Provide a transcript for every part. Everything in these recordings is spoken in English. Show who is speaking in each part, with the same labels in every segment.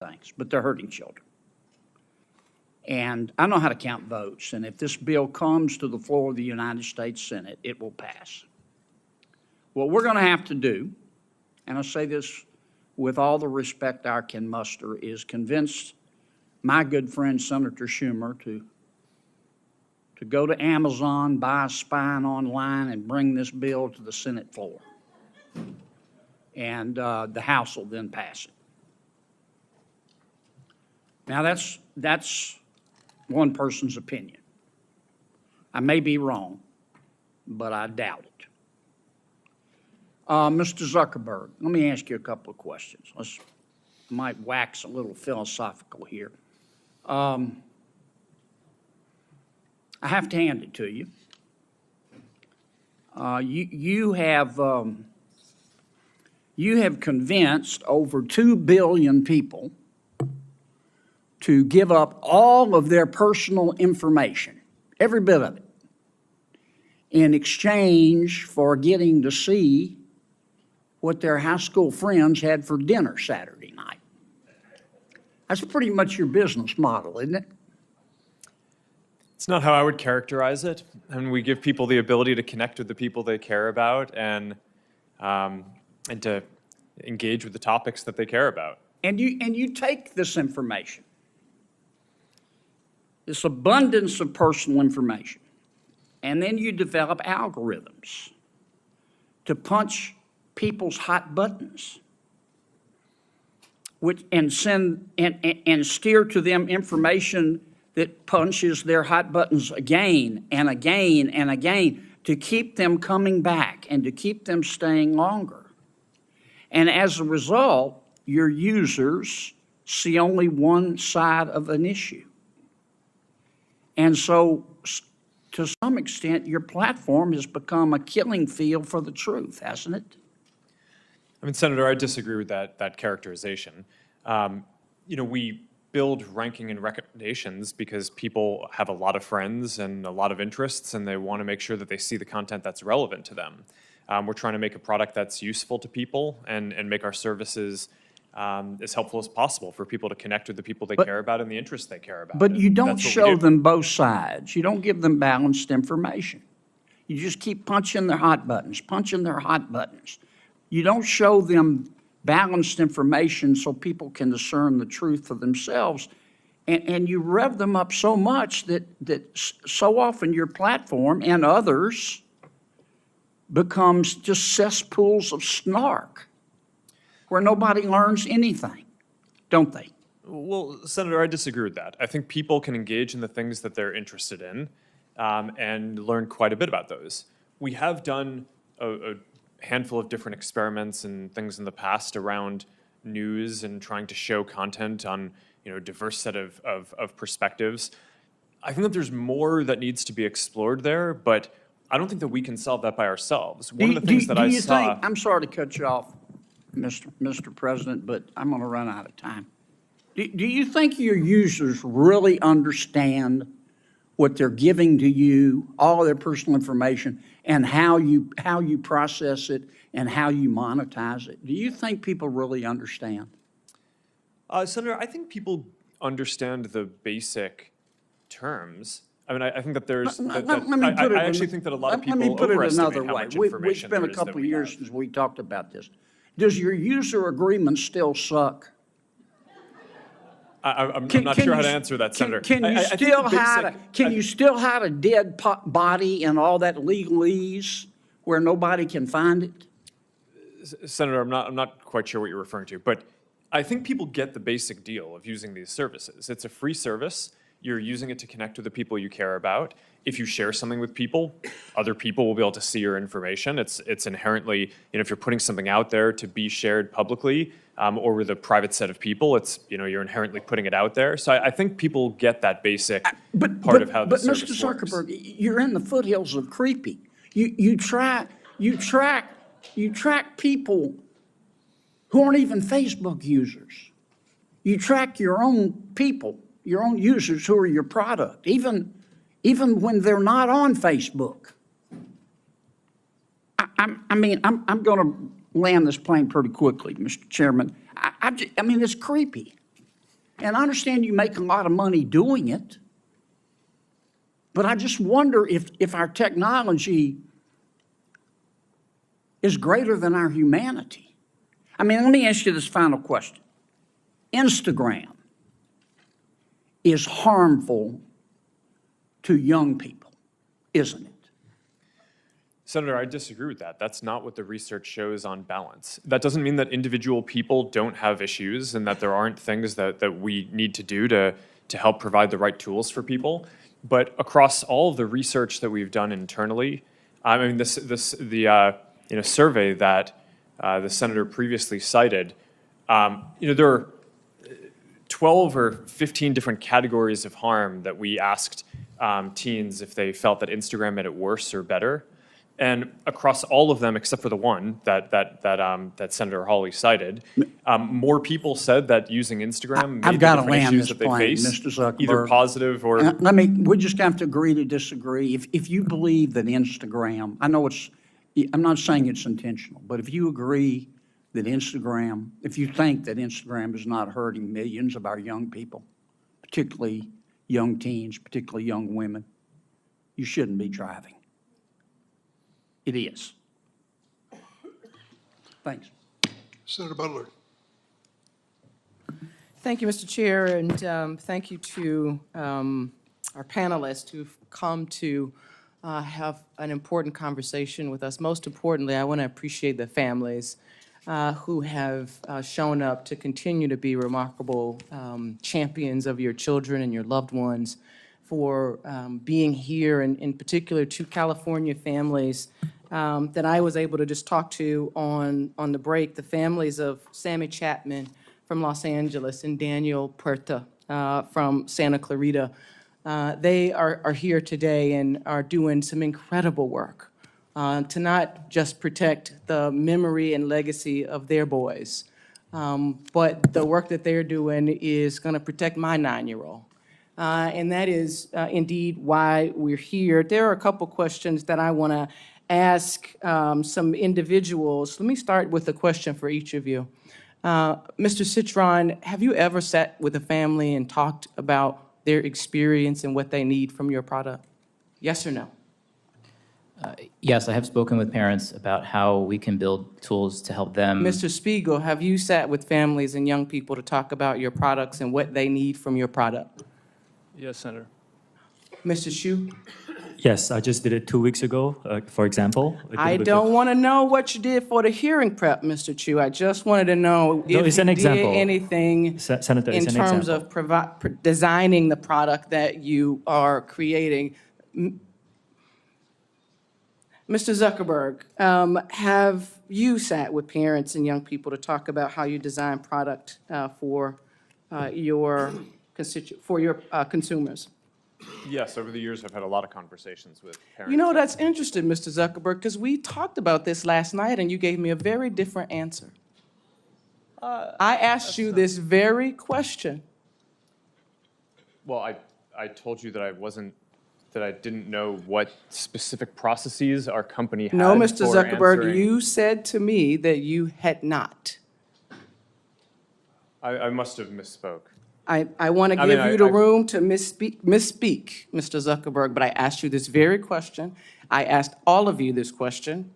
Speaker 1: things, but they're hurting children. And I know how to count votes, and if this bill comes to the floor of the United States Senate, it will pass. What we're going to have to do, and I say this with all the respect I can muster, is convince my good friend Senator Schumer to go to Amazon, buy a spine online, and bring this bill to the Senate floor. And the House will then pass it. Now, that's one person's opinion. I may be wrong, but I doubt it. Mr. Zuckerberg, let me ask you a couple of questions. I might wax a little philosophical here. I have to hand it to you. You have convinced over 2 billion people to give up all of their personal information, every bit of it, in exchange for getting to see what their high school friends had for dinner Saturday night. That's pretty much your business model, isn't it?
Speaker 2: It's not how I would characterize it. And we give people the ability to connect with the people they care about and to engage with the topics that they care about.
Speaker 1: And you take this information, this abundance of personal information, and then you develop algorithms to punch people's hot buttons, and send and steer to them information that punches their hot buttons again and again and again to keep them coming back and to keep them staying longer. And as a result, your users see only one side of an issue. And so, to some extent, your platform has become a killing field for the truth, hasn't it?
Speaker 2: I mean, Senator, I disagree with that characterization. We build ranking and recommendations because people have a lot of friends and a lot of interests, and they want to make sure that they see the content that's relevant to them. We're trying to make a product that's useful to people and make our services as helpful as possible for people to connect with the people they care about and the interests they care about.
Speaker 1: But you don't show them both sides. You don't give them balanced information. You just keep punching their hot buttons, punching their hot buttons. You don't show them balanced information so people can discern the truth for themselves. And you rev them up so much that so often your platform and others becomes just cesspools of snark where nobody learns anything, don't they?
Speaker 2: Well, Senator, I disagree with that. I think people can engage in the things that they're interested in and learn quite a bit about those. We have done a handful of different experiments and things in the past around news and trying to show content on a diverse set of perspectives. I think that there's more that needs to be explored there, but I don't think that we can solve that by ourselves. One of the things that I saw...
Speaker 1: I'm sorry to cut you off, Mr. President, but I'm going to run out of time. Do you think your users really understand what they're giving to you, all of their personal information, and how you process it and how you monetize it? Do you think people really understand?
Speaker 2: Senator, I think people understand the basic terms. I mean, I think that there's... I actually think that a lot of people overestimate how much information
Speaker 1: We've spent a couple of years since we talked about this. Does your user agreement still suck?
Speaker 2: I'm not sure how to answer that, Senator.
Speaker 1: Can you still hide a dead body and all that legalese where nobody can find it?
Speaker 2: Senator, I'm not quite sure what you're referring to, but I think people get the basic deal of using these services. It's a free service. You're using it to connect with the people you care about. If you share something with people, other people will be able to see your information. It's inherently, if you're putting something out there to be shared publicly or with a private set of people, it's, you're inherently putting it out there. So I think people get that basic part of how the service works.
Speaker 1: But Mr. Zuckerberg, you're in the foothills of creepy. You track people who aren't even Facebook users. You track your own people, your own users who are your product, even when they're not on Facebook. I'm going to land this plane pretty quickly, Mr. Chairman. I mean, it's creepy. And I understand you make a lot of money doing it, but I just wonder if our technology is greater than our humanity. I mean, let me ask you this final question. Instagram is harmful to young people, isn't it?
Speaker 2: Senator, I disagree with that. That's not what the research shows on balance. That doesn't mean that individual people don't have issues and that there aren't things that we need to do to help provide the right tools for people. But across all of the research that we've done internally, I mean, the survey that the senator previously cited, there are 12 or 15 different categories of harm that we asked teens if they felt that Instagram made it worse or better. And across all of them, except for the one that Senator Hawley cited, more people said that using Instagram made the different issues that they face,
Speaker 1: Mr. Zuckerberg.
Speaker 2: either positive or...
Speaker 1: we just have to agree to disagree. If you believe that Instagram, I'm not saying it's intentional, but if you agree that if you think that Instagram is not hurting millions of our young people, particularly young teens, particularly young women, you shouldn't be driving. It is. Thanks.
Speaker 3: Senator Butler.
Speaker 4: Thank you, Mr. Chair, and thank you to our panelists who've come to have an important conversation with us. Most importantly, I want to appreciate the families who have shown up to continue to be remarkable champions of your children and your loved ones, for being here, and in particular to California families that I was able to just talk to on the break, the families of Sammy Chapman from Los Angeles and Daniel Puerta from Santa Clarita. They are here today and are doing some incredible work to not just protect the memory and legacy of their boys, but the work that they're doing is going to protect my 9-year-old. And that is indeed why we're here. There are a couple questions that I want to ask some individuals. Let me start with a question for each of you. Mr. Citron, have you ever sat with a family and talked about their experience and what they need from your product? Yes or no?
Speaker 5: Yes, I have spoken with parents about how we can build tools to help them.
Speaker 4: Mr. Spiegel, have you sat with families and young people to talk about your products and what they need from your product?
Speaker 6: Yes, Senator.
Speaker 4: Mr. Hsu?
Speaker 6: Yes, I just did it 2 weeks ago, for example.
Speaker 4: I don't want to know what you did for the hearing prep, Mr. Chu. I just wanted to know if
Speaker 6: it's an
Speaker 4: you
Speaker 6: example.
Speaker 4: did anything
Speaker 6: Senator,
Speaker 4: in
Speaker 6: it's an
Speaker 4: terms
Speaker 6: example.
Speaker 4: of designing the product that you are creating. Mr. Zuckerberg, have you sat with parents and young people to talk about how you design product for your consumers?
Speaker 2: Yes, over the years, I've had a lot of conversations with parents.
Speaker 4: You know, that's interesting, Mr. Zuckerberg, because we talked about this last night and you gave me a very different answer. I asked you this very question.
Speaker 2: Well, I told you that I didn't know what specific processes our company had
Speaker 4: No, Mr.
Speaker 2: for
Speaker 4: Zuckerberg,
Speaker 2: answering.
Speaker 4: you said to me that you had not.
Speaker 2: I must have misspoke.
Speaker 4: I want to give you the room to misspeak, Mr. Zuckerberg, but I asked you this very question. I asked all of you this question,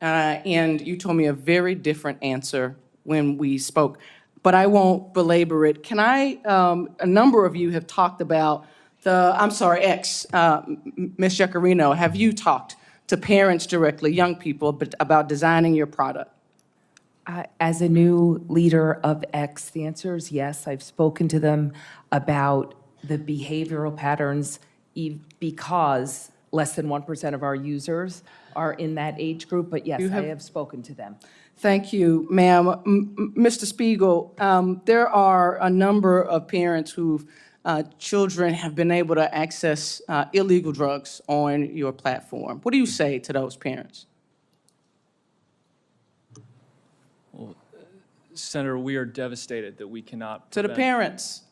Speaker 4: and you told me a very different answer when we spoke. But I won't belabor it. Can I, a number of you have talked about Ms. Giacarino, have you talked to parents directly, young people, about designing your product?
Speaker 7: As a new leader of X, the answer is yes. I've spoken to them about the behavioral patterns because less than 1% of our users are in that age group, but yes, I have spoken to them.
Speaker 4: Thank you, ma'am. Mr. Spiegel, there are a number of parents whose children have been able to access illegal drugs on your platform. What do you say to those parents?
Speaker 8: Senator, we are devastated that we cannot
Speaker 4: To the parents.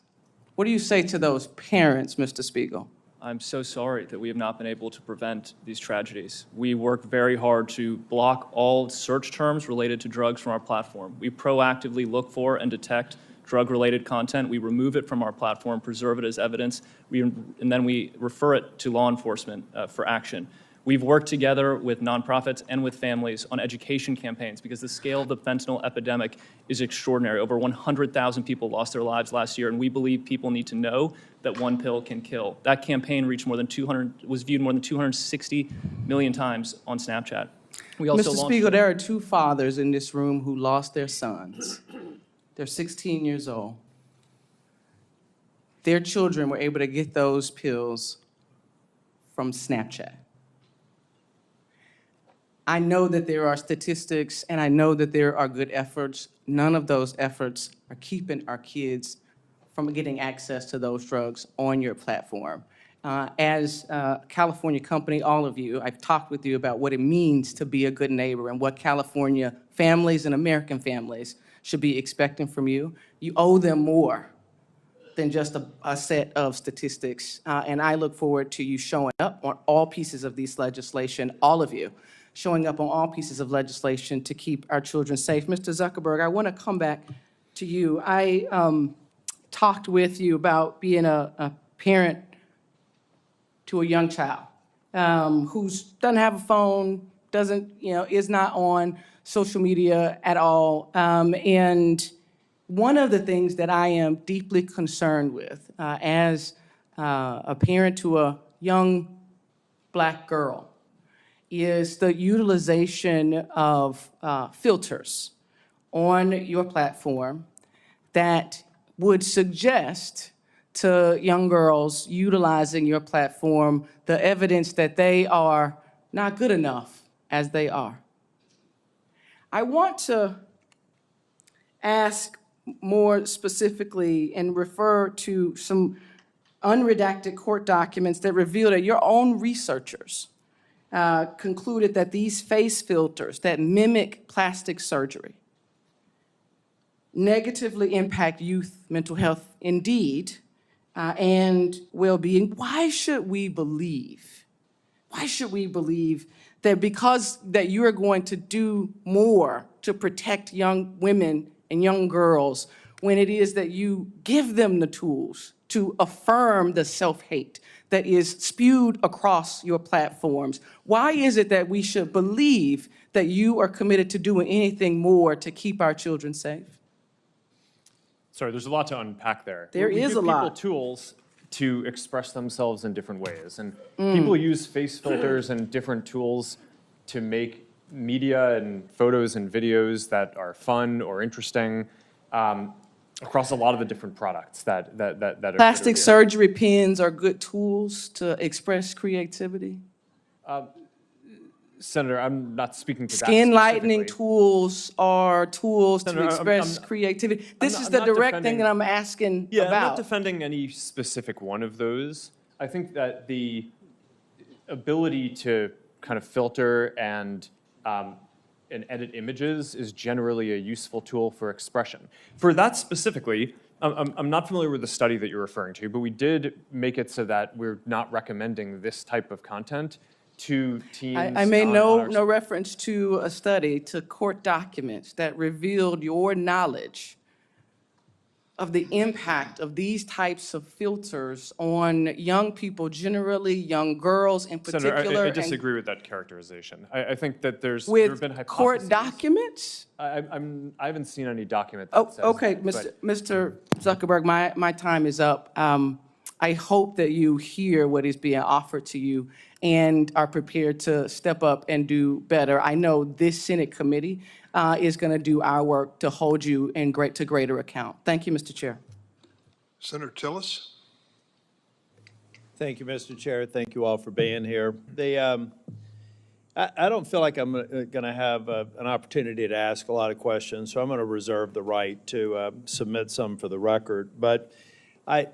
Speaker 4: What do you say to those parents, Mr. Spiegel?
Speaker 8: I'm so sorry that we have not been able to prevent these tragedies. We work very hard to block all search terms related to drugs from our platform. We proactively look for and detect drug-related content. We remove it from our platform, preserve it as evidence, and then we refer it to law enforcement for action. We've worked together with nonprofits and with families on education campaigns because the scale of the fentanyl epidemic is extraordinary. Over 100,000 people lost their lives last year, and we believe people need to know that one pill can kill. That campaign reached was viewed more than 260 million times on Snapchat. We also
Speaker 4: Mr.
Speaker 8: launched
Speaker 4: Spiegel, there are two fathers in this room who lost their sons. They're 16 years old. Their children were able to get those pills from Snapchat. I know that there are statistics, and I know that there are good efforts. None of those efforts are keeping our kids from getting access to those drugs on your platform. As a California company, all of you, I've talked with you about what it means to be a good neighbor and what California families and American families should be expecting from you. You owe them more than just a set of statistics. And I look forward to you showing up on all pieces of this legislation, all of you, showing up on all pieces of legislation to keep our children safe. Mr. Zuckerberg, I want to come back to you. I talked with you about being a parent to a young child who doesn't have a phone, is not on social media at all. And one of the things that I am deeply concerned with as a parent to a young Black girl is the utilization of filters on your platform that would suggest to young girls utilizing your platform the evidence that they are not good enough as they are. I want to ask more specifically and refer to some unredacted court documents that reveal that your own researchers concluded that these face filters that mimic plastic surgery negatively impact youth mental health indeed and well-being. Why should we believe that because that you are going to do more to protect young women and young girls when it is that you give them the tools to affirm the self-hate that is spewed across your platforms? Why is it that we should believe that you are committed to doing anything more to keep our children safe?
Speaker 2: Sorry, there's a lot to unpack there.
Speaker 4: There
Speaker 2: We
Speaker 4: is
Speaker 2: give
Speaker 4: a lot.
Speaker 2: people tools to express themselves in different ways. And people use face filters and different tools to make media and photos and videos that are fun or interesting across a lot of the different products that are
Speaker 4: Plastic
Speaker 2: here.
Speaker 4: surgery pens are good tools to express creativity.
Speaker 2: Senator, I'm not speaking to that
Speaker 4: Skin lightening
Speaker 2: specifically.
Speaker 4: tools are tools to
Speaker 2: Senator,
Speaker 4: express
Speaker 2: I'm
Speaker 4: creativity. This
Speaker 2: not-
Speaker 4: is
Speaker 2: I'm
Speaker 4: the
Speaker 2: not
Speaker 4: direct thing
Speaker 2: defending-
Speaker 4: that I'm asking
Speaker 2: Yeah, I'm not
Speaker 4: about.
Speaker 2: defending any specific one of those. I think that the ability to kind of filter and edit images is generally a useful tool for expression. For that specifically, I'm not familiar with the study that you're referring to, but we did make it so that we're not recommending this type of content to teens.
Speaker 4: I made
Speaker 2: on
Speaker 4: no
Speaker 2: our-
Speaker 4: reference to a study, to court documents that revealed your knowledge of the impact of these types of filters on young people generally, young girls in
Speaker 2: Senator,
Speaker 4: particular.
Speaker 2: I
Speaker 4: and
Speaker 2: disagree with that characterization. I think that there have
Speaker 4: with
Speaker 2: been hypotheses.
Speaker 4: court documents?
Speaker 2: I haven't seen any document that
Speaker 4: Oh,
Speaker 2: says
Speaker 4: okay,
Speaker 2: that, but-
Speaker 4: Mr. Zuckerberg, my time is up. I hope that you hear what is being offered to you and are prepared to step up and do better. I know this Senate committee is going to do our work to hold you to greater account. Thank you, Mr. Chair.
Speaker 3: Senator Tillis?
Speaker 9: Thank you, Mr. Chair. Thank you all for being here. I don't feel like I'm going to have an opportunity to ask a lot of questions, so I'm going to reserve the right to submit some for the record. But I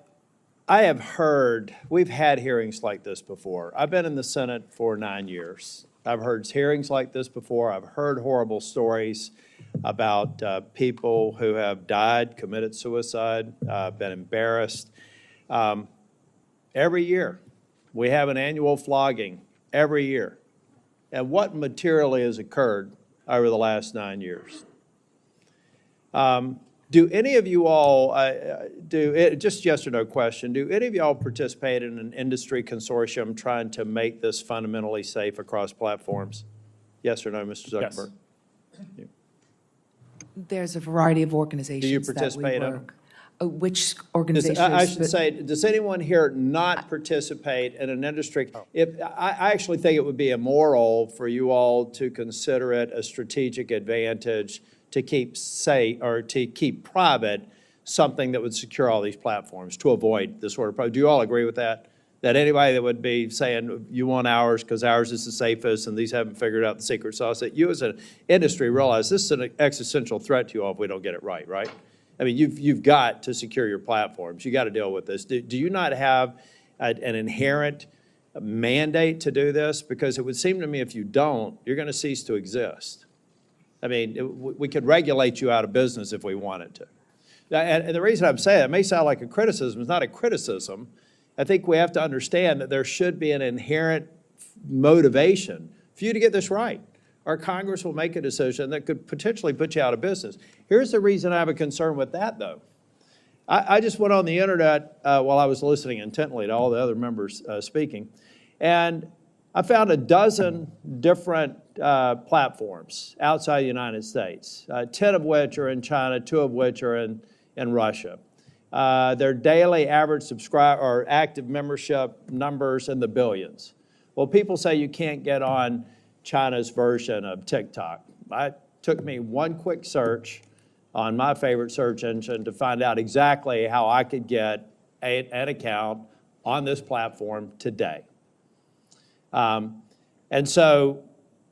Speaker 9: have heard, we've had hearings like this before. I've been in the Senate for 9 years. I've heard hearings like this before. I've heard horrible stories about people who have died, committed suicide, been embarrassed. Every year, we have an annual flogging every year. And what materially has occurred over the last 9 years? Do any of you all, just yes or no question, do any of y'all participate in an industry consortium trying to make this fundamentally safe across platforms? Yes or no, Mr. Zuckerberg?
Speaker 2: Yes.
Speaker 7: There's a variety of organizations that we
Speaker 9: participate in
Speaker 7: work. Which
Speaker 9: Does,
Speaker 7: organizations?
Speaker 9: I should say, does anyone here not participate in an industry? I actually think it would be immoral for you all to consider it a strategic advantage to keep safe or to keep private something that would secure all these platforms to avoid this sort of problem. Do you all agree with that? That anybody that would be saying you want ours because ours is the safest and these haven't figured out the secret sauce, that you as an industry realize this is an existential threat to you all if we don't get it right, right? I mean, you've got to secure your platforms. You got to deal with this. Do you not have an inherent mandate to do this? Because it would seem to me if you don't, you're going to cease to exist. I mean, we could regulate you out of business if we wanted to. And the reason I'm saying it may sound like a criticism. It's not a criticism. I think we have to understand that there should be an inherent motivation for you to get this right. Our Congress will make a decision that could potentially put you out of business. Here's the reason I have a concern with that, though. I just went on the internet while I was listening intently to all the other members speaking, and I found a dozen different platforms outside the United States, 10 of which are in China, 2 of which are in Russia. Their daily average subscriber or active membership numbers in the billions. Well, people say you can't get on China's version of TikTok. It took me one quick search on my favorite search engine to find out exactly how I could get an account on this platform today. And so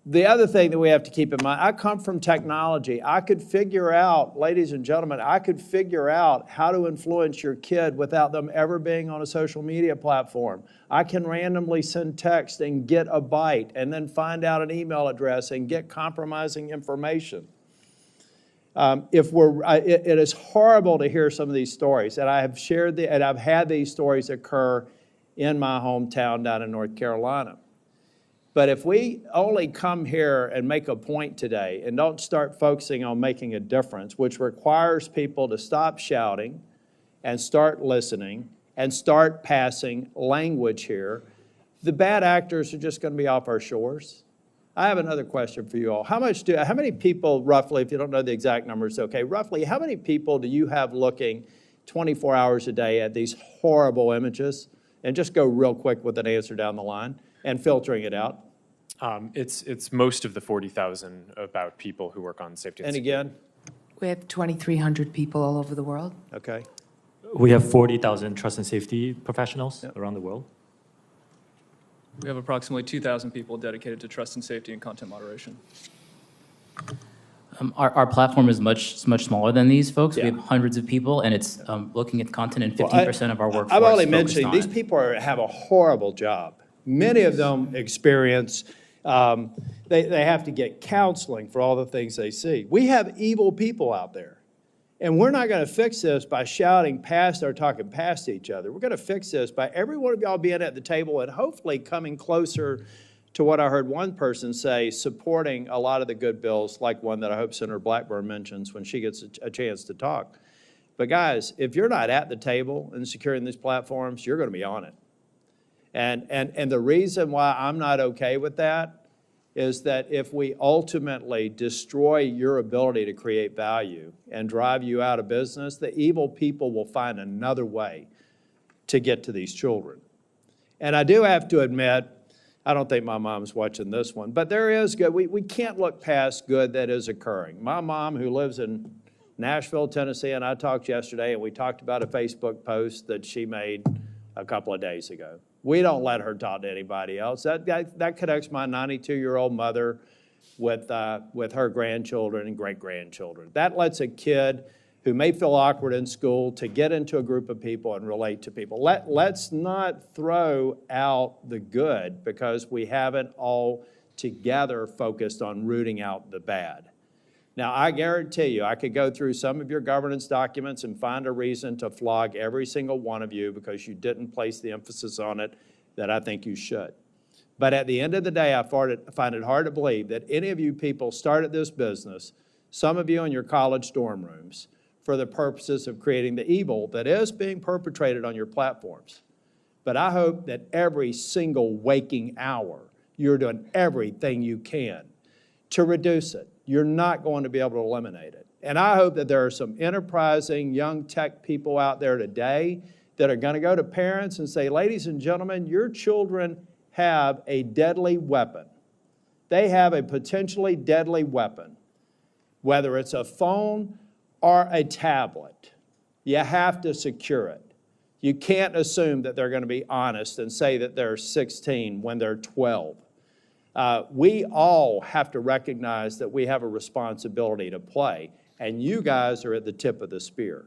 Speaker 9: the other thing that we have to keep in mind, I come from technology. I could figure out, ladies and gentlemen, I could figure out how to influence your kid without them ever being on a social media platform. I can randomly send text and get a bite and then find out an email address and get compromising information. It is horrible to hear some of these stories, and I have shared and I've had these stories occur in my hometown down in North Carolina. But if we only come here and make a point today and don't start focusing on making a difference, which requires people to stop shouting and start listening and start passing language here, the bad actors are just going to be off our shores. I have another question for you all. How many people roughly, if you don't know the exact numbers, okay, roughly how many people do you have looking 24 hours a day at these horrible images? And just go real quick with an answer down the line and filtering it out.
Speaker 2: It's most of the 40,000 about people who work on safety and security.
Speaker 9: again?
Speaker 7: We have 2,300 people all over the world.
Speaker 9: Okay.
Speaker 6: We have 40,000 trust and safety professionals around the world.
Speaker 8: We have approximately 2,000 people dedicated to trust and safety and content moderation.
Speaker 5: Our platform is much smaller than these folks. We
Speaker 9: Yeah.
Speaker 5: have hundreds of people, and it's looking at content in 15% of our workforce.
Speaker 9: I'm only
Speaker 5: focused
Speaker 9: mentioning
Speaker 5: on
Speaker 9: these
Speaker 5: it.
Speaker 9: people have a horrible job. Many of them experience, they have to get counseling for all the things they see. We have evil people out there. And we're not going to fix this by shouting past or talking past each other. We're going to fix this by every one of y'all being at the table and hopefully coming closer to what I heard one person say, supporting a lot of the good bills, like one that I hope Senator Blackburn mentions when she gets a chance to talk. But guys, if you're not at the table and securing these platforms, you're going to be on it. And the reason why I'm not okay with that is that if we ultimately destroy your ability to create value and drive you out of business, the evil people will find another way to get to these children. And I do have to admit, I don't think my mom's watching this one, but there is good. We can't look past good that is occurring. My mom, who lives in Nashville, Tennessee, and I talked yesterday, and we talked about a Facebook post that she made a couple of days ago. We don't let her talk to anybody else. That connects my 92-year-old mother with her grandchildren and great-grandchildren. That lets a kid who may feel awkward in school to get into a group of people and relate to people. Let's not throw out the good because we haven't all together focused on rooting out the bad. Now, I guarantee you, I could go through some of your governance documents and find a reason to flog every single one of you because you didn't place the emphasis on it that I think you should. But at the end of the day, I find it hard to believe that any of you people started this business, some of you in your college dorm rooms, for the purposes of creating the evil that is being perpetrated on your platforms. But I hope that every single waking hour, you're doing everything you can to reduce it. You're not going to be able to eliminate it. And I hope that there are some enterprising young tech people out there today that are going to go to parents and say, ladies and gentlemen, your children have a deadly weapon. They have a potentially deadly weapon, whether it's a phone or a tablet. You have to secure it. You can't assume that they're going to be honest and say that they're 16 when they're 12. We all have to recognize that we have a responsibility to play, and you guys are at the tip of the spear.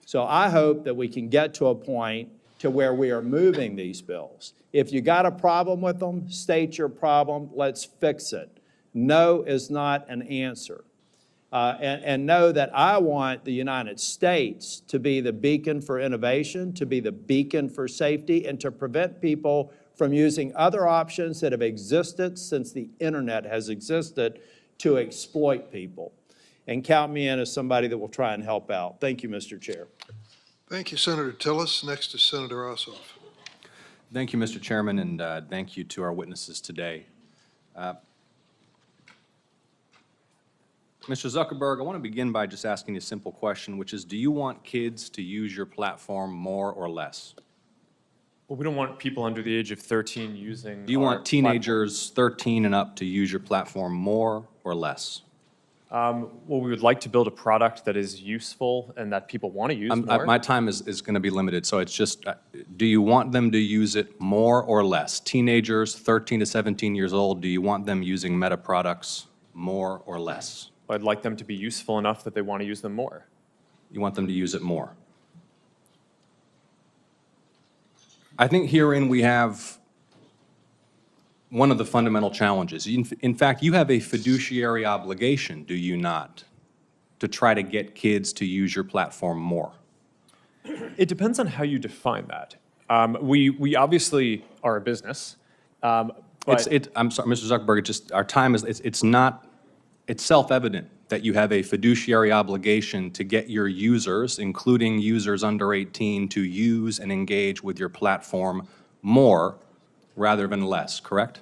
Speaker 9: So I hope that we can get to a point to where we are moving these bills. If you got a problem with them, state your problem, let's fix it. No is not an answer. And know that I want the United States to be the beacon for innovation, to be the beacon for safety, and to prevent people from using other options that have existed since the internet has existed to exploit people. And count me in as somebody that will try and help out. Thank you, Mr. Chair.
Speaker 3: Thank you, Senator Tillis. Next is Senator Ossoff.
Speaker 10: Thank you, Mr. Chairman, and thank you to our witnesses today. Mr. Zuckerberg, I want to begin by just asking you a simple question, which is, do you want kids to use your platform more or less?
Speaker 2: Well, we don't want people under the age of 13 using.
Speaker 10: Do you
Speaker 2: our
Speaker 10: want teenagers 13 and up to use your platform more or less?
Speaker 2: Well, we would like to build a product that is useful and that people want to use more.
Speaker 10: My time is going to be limited, so it's just, do you want them to use it more or less? Teenagers 13 to 17 years old, do you want them using Meta products more or less?
Speaker 2: I'd like them to be useful enough that they want to use them more.
Speaker 10: You want them to use it more. I think herein we have one of the fundamental challenges. In fact, you have a fiduciary obligation, do you not, to try to get kids to use your platform more?
Speaker 2: It depends on how you define that. We obviously are a business, but
Speaker 10: I'm sorry, Mr. Zuckerberg, our time is, it's self-evident that you have a fiduciary obligation to get your users, including users under 18, to use and engage with your platform more rather than less, correct?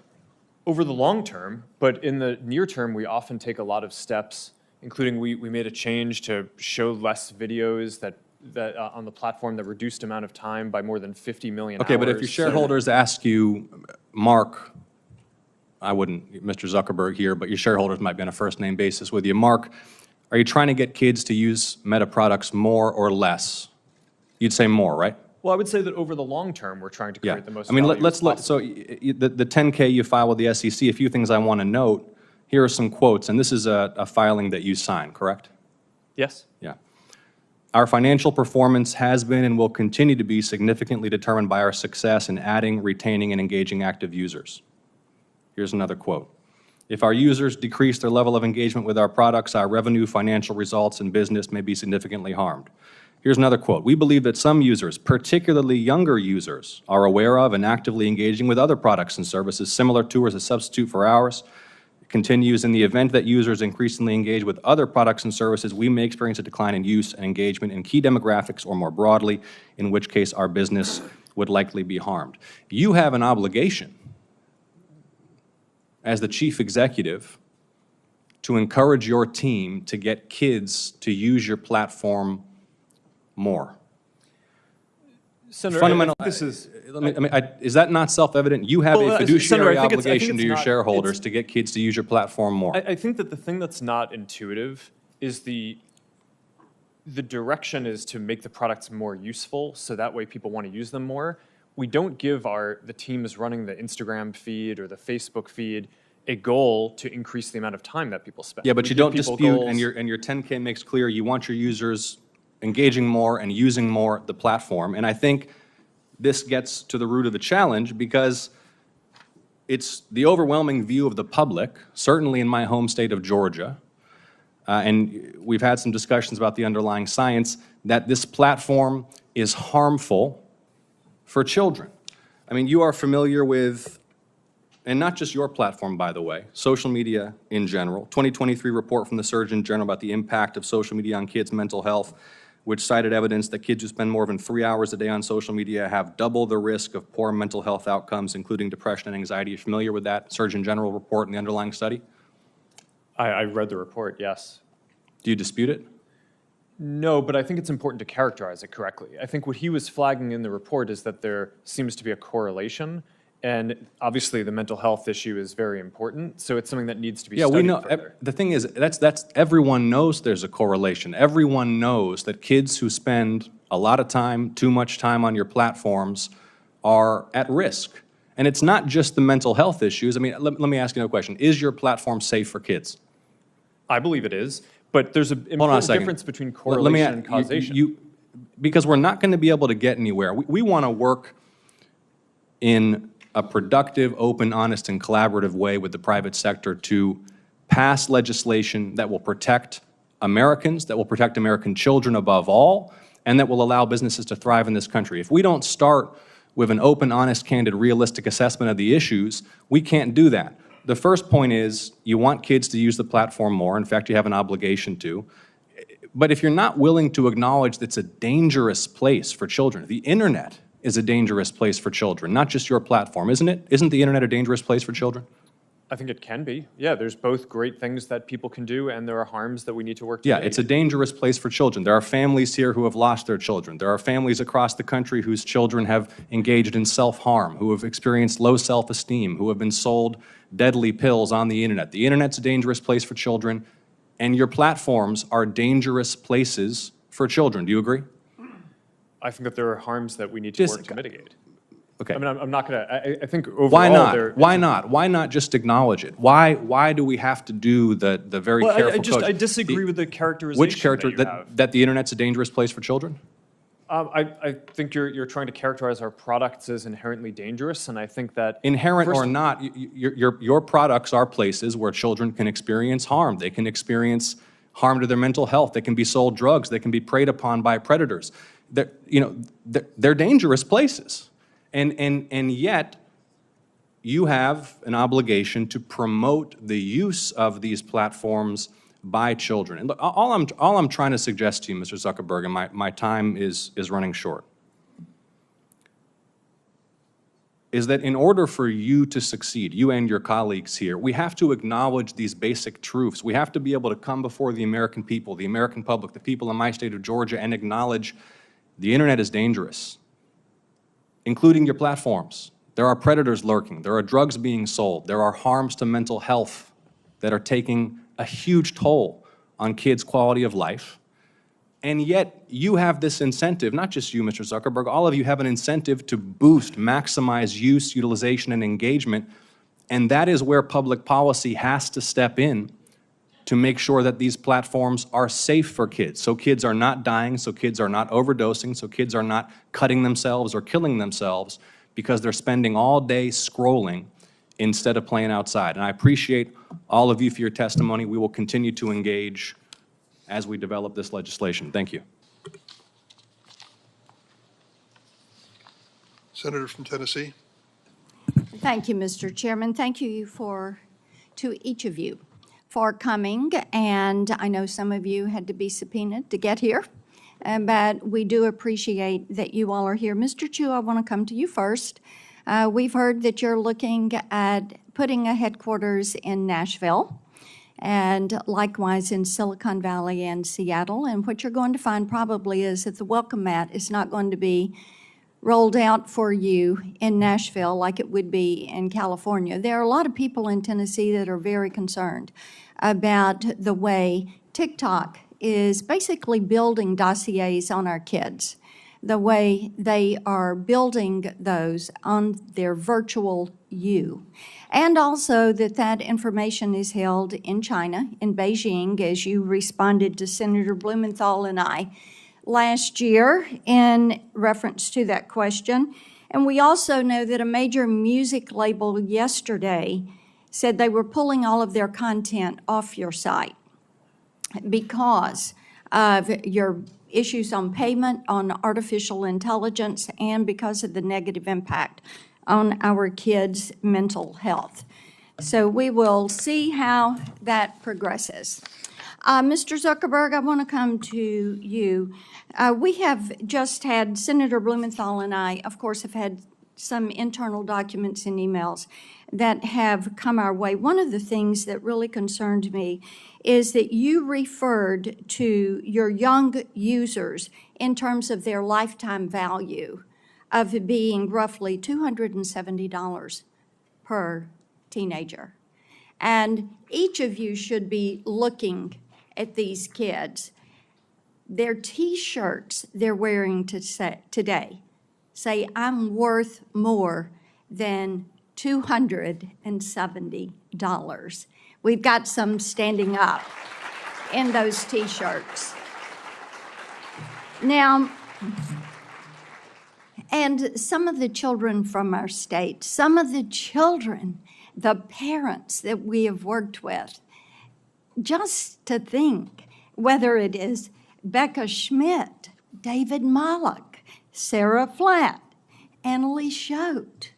Speaker 2: over the long term, but in the near term, we often take a lot of steps, including we made a change to show less videos that on the platform that reduced amount of time by more than 50 million hours.
Speaker 10: Okay, but if your shareholders ask you, Mark, I wouldn't, Mr. Zuckerberg here, but your shareholders might be on a first-name basis with you. Mark, are you trying to get kids to use Meta products more or less? You'd say more, right?
Speaker 2: Well, I would say that over the long term, we're trying to create the most
Speaker 10: I mean,
Speaker 2: value
Speaker 10: let's look.
Speaker 2: possible.
Speaker 10: So the 10K you file with the SEC, a few things I want to note. Here are some quotes, and this is a filing that you signed, correct?
Speaker 2: Yes.
Speaker 10: Yeah. Our financial performance has been and will continue to be significantly determined by our success in adding, retaining, and engaging active users. Here's another quote. If our users decrease their level of engagement with our products, our revenue, financial results, and business may be significantly harmed. Here's another quote. We believe that some users, particularly younger users, are aware of and actively engaging with other products and services similar to or as a substitute for ours. It continues, in the event that users increasingly engage with other products and services, we may experience a decline in use and engagement in key demographics or more broadly, in which case our business would likely be harmed. You have an obligation as the chief executive to encourage your team to get kids to use your platform more.
Speaker 2: Senator,
Speaker 10: Fundamental.
Speaker 2: I think this is.
Speaker 10: Is that not self-evident? You have a fiduciary
Speaker 2: Senator, I think
Speaker 10: obligation
Speaker 2: it's
Speaker 10: to your
Speaker 2: not-
Speaker 10: shareholders to get kids to use your platform more.
Speaker 2: I think that the thing that's not intuitive is the direction is to make the products more useful, so that way people want to use them more. We don't give the teams running the Instagram feed or the Facebook feed a goal to increase the amount of time that people spend.
Speaker 10: Yeah, but
Speaker 2: We
Speaker 10: you
Speaker 2: give
Speaker 10: don't
Speaker 2: people
Speaker 10: dispute,
Speaker 2: goals.
Speaker 10: and your 10K makes clear you want your users engaging more and using more the platform. And I think this gets to the root of the challenge, because it's the overwhelming view of the public, certainly in my home state of Georgia, and we've had some discussions about the underlying science, that this platform is harmful for children. I mean, you are familiar with and not just your platform, by the way, social media in general. 2023 report from the Surgeon General about the impact of social media on kids' mental health, which cited evidence that kids who spend more than 3 hours a day on social media have double the risk of poor mental health outcomes, including depression and anxiety. Are you familiar with that Surgeon General report and the underlying study?
Speaker 2: I read the report, yes.
Speaker 10: Do you dispute it?
Speaker 2: No, but I think it's important to characterize it correctly. I think what he was flagging in the report is that there seems to be a correlation, and obviously the mental health issue is very important, so it's something that needs to be
Speaker 10: Yeah, we
Speaker 2: studied
Speaker 10: know.
Speaker 2: further.
Speaker 10: The thing is, that's everyone knows there's a correlation. Everyone knows that kids who spend a lot of time, too much time on your platforms are at risk. And it's not just the mental health issues. I mean, let me ask you another question. Is your platform safe for kids?
Speaker 2: I believe it is, but there's an
Speaker 10: Hold on a
Speaker 2: important
Speaker 10: second.
Speaker 2: difference between
Speaker 10: Let me
Speaker 2: correlation and causation.
Speaker 10: Because we're not going to be able to get anywhere. We want to work in a productive, open, honest, and collaborative way with the private sector to pass legislation that will protect Americans, that will protect American children above all, and that will allow businesses to thrive in this country. If we don't start with an open, honest, candid, realistic assessment of the issues, we can't do that. The first point is you want kids to use the platform more. In fact, you have an obligation to. But if you're not willing to acknowledge that it's a dangerous place for children, the internet is a dangerous place for children, not just your platform, isn't it? Isn't the internet a dangerous place for children?
Speaker 2: I think it can be. Yeah, there's both great things that people can do, and there are harms that we need to work to
Speaker 10: Yeah,
Speaker 2: mitigate.
Speaker 10: it's a dangerous place for children. There are families here who have lost their children. There are families across the country whose children have engaged in self-harm, who have experienced low self-esteem, who have been sold deadly pills on the internet. The internet's a dangerous place for children, and your platforms are dangerous places for children. Do you agree?
Speaker 2: I think that there are harms that we need to
Speaker 10: Just-
Speaker 2: work to mitigate.
Speaker 10: Okay.
Speaker 2: I mean, I'm not going to, I think overall
Speaker 10: Why not?
Speaker 2: there
Speaker 10: Why
Speaker 2: is-
Speaker 10: not? Why not just acknowledge it? Why do we have to do the very
Speaker 2: Well,
Speaker 10: careful
Speaker 2: I
Speaker 10: code?
Speaker 2: disagree with the characterization
Speaker 10: Which character,
Speaker 2: that you have.
Speaker 10: that the internet's a dangerous place for children?
Speaker 2: I think you're trying to characterize our products as inherently dangerous, and I think that
Speaker 10: Inherent
Speaker 2: first-
Speaker 10: or not, your products are places where children can experience harm. They can experience harm to their mental health. They can be sold drugs. They can be preyed upon by predators. They're dangerous places. And yet, you have an obligation to promote the use of these platforms by children. And look, all I'm trying to suggest to you, Mr. Zuckerberg, and my time is running short, is that in order for you to succeed, you and your colleagues here, we have to acknowledge these basic truths. We have to be able to come before the American people, the American public, the people in my state of Georgia, and acknowledge the internet is dangerous, including your platforms. There are predators lurking. There are drugs being sold. There are harms to mental health that are taking a huge toll on kids' quality of life. And yet, you have this incentive, not just you, Mr. Zuckerberg, all of you have an incentive to boost, maximize use, utilization, and engagement. And that is where public policy has to step in to make sure that these platforms are safe for kids. So kids are not dying, so kids are not overdosing, so kids are not cutting themselves or killing themselves because they're spending all day scrolling instead of playing outside. And I appreciate all of you for your testimony. We will continue to engage as we develop this legislation. Thank you.
Speaker 3: Senator from Tennessee.
Speaker 11: Thank you, Mr. Chairman. Thank you to each of you for coming, and I know some of you had to be subpoenaed to get here, but we do appreciate that you all are here. Mr. Chu, I want to come to you first. We've heard that you're looking at putting a headquarters in Nashville, and likewise in Silicon Valley and Seattle, and what you're going to find probably is that the welcome mat is not going to be rolled out for you in Nashville like it would be in California. There are a lot of people in Tennessee that are very concerned about the way TikTok is basically building dossiers on our kids, the way they are building those on their virtual you. And also that information is held in China, in Beijing, as you responded to Senator Blumenthal and I last year in reference to that question. And we also know that a major music label yesterday said they were pulling all of their content off your site because of your issues on payment, on artificial intelligence, and because of the negative impact on our kids' mental health. So we will see how that progresses. Mr. Zuckerberg, I want to come to you. We have just had, Senator Blumenthal and I, of course, have had some internal documents and emails that have come our way. One of the things that really concerned me is that you referred to your young users in terms of their lifetime value of being roughly $270 per teenager. And each of you should be looking at these kids. Their T-shirts they're wearing today say, I'm worth more than $270. We've got some standing up in those T-shirts. Now, and some of the children from our state, some of the children, the parents that we have worked with, just to think, whether it is Becca Schmidt, David Mollick, Sarah Flatt, Annalie Schote,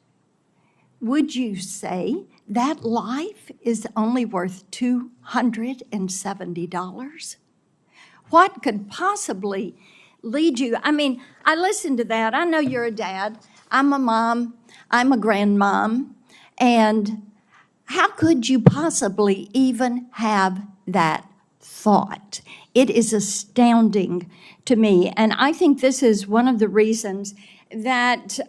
Speaker 11: would you say that life is only worth $270? What could possibly lead you? I mean, I listened to that. I know you're a dad. I'm a mom. I'm a grandmom. And how could you possibly even have that thought? It is astounding to me. And I think this is one of the reasons that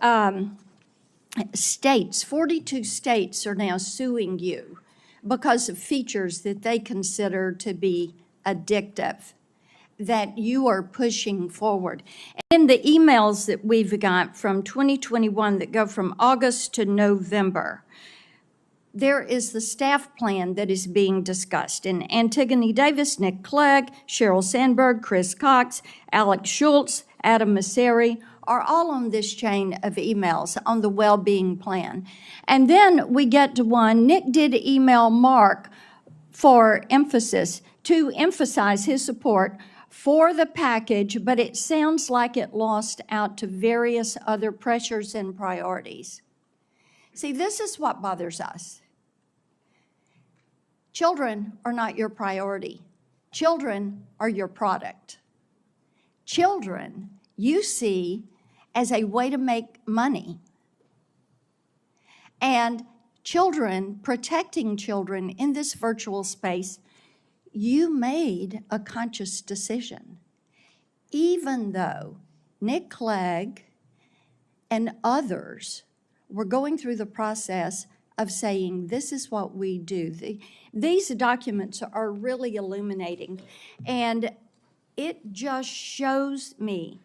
Speaker 11: states, 42 states are now suing you because of features that they consider to be addictive, that you are pushing forward. In the emails that we've got from 2021 that go from August to November, there is the staff plan that is being discussed. And Antigone Davis, Nick Clegg, Sheryl Sandberg, Chris Cox, Alex Schultz, Adam Masseri are all on this chain of emails on the well-being plan. And then we get to one, Nick did email Mark for emphasis, to emphasize his support for the package, but it sounds like it lost out to various other pressures and priorities. See, this is what bothers us. Children are not your priority. Children are your product. Children you see as a way to make money. And children, protecting children in this virtual space, you made a conscious decision. Even though Nick Clegg and others were going through the process of saying, this is what we do. These documents are really illuminating. And it just shows me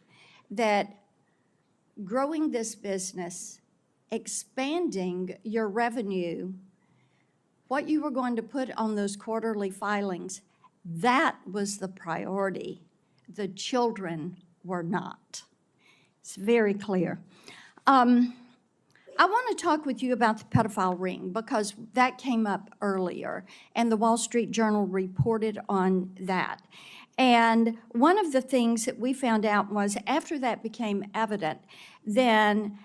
Speaker 11: that growing this business, expanding your revenue, what you were going to put on those quarterly filings, that was the priority. The children were not. It's very clear. I want to talk with you about the pedophile ring because that came up earlier, and the Wall Street Journal reported on that. And one of the things that we found out was after that became evident, then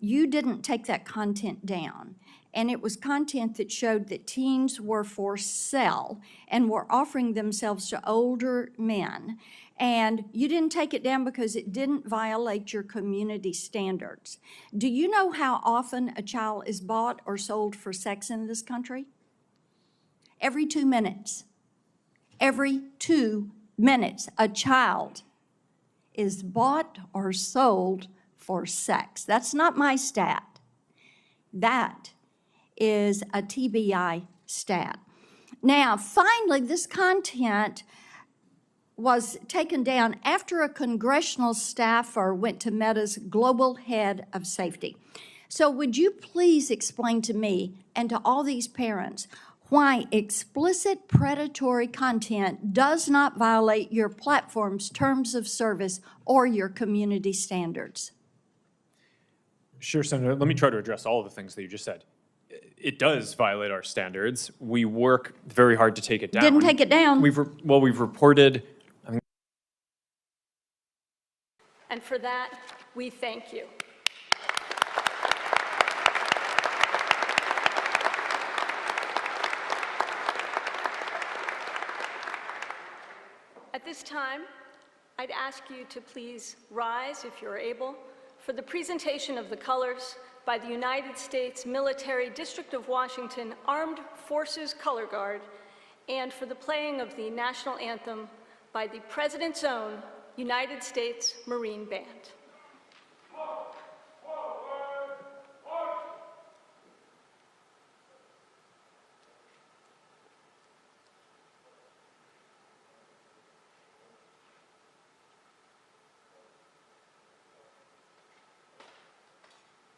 Speaker 11: you didn't take that content down. And it was content that showed that teens were for sale and were offering themselves to older men. And you didn't take it down because it didn't violate your community standards. Do you know how often a child is bought or sold for sex in this country? Every 2 minutes. Every 2 minutes, a child is bought or sold for sex. That's not my stat. That is a TBI stat. Now, finally, this content was taken down after a congressional staffer went to Meta's global head of safety. So would you please explain to me and to all these parents why explicit predatory content does not violate your platform's terms of service or your community standards?
Speaker 2: Sure, Senator. Let me try to address all of the things that you just said. It does violate our standards. We work very hard to take it down.
Speaker 11: Didn't take it down.
Speaker 2: We've reported.
Speaker 11: And for that, we thank you.
Speaker 12: At this time, I'd ask you to please rise, if you're able, for the presentation of the colors by the United States Military District of Washington Armed Forces Color Guard, and for the playing of the national anthem by the President's own United States Marine Band.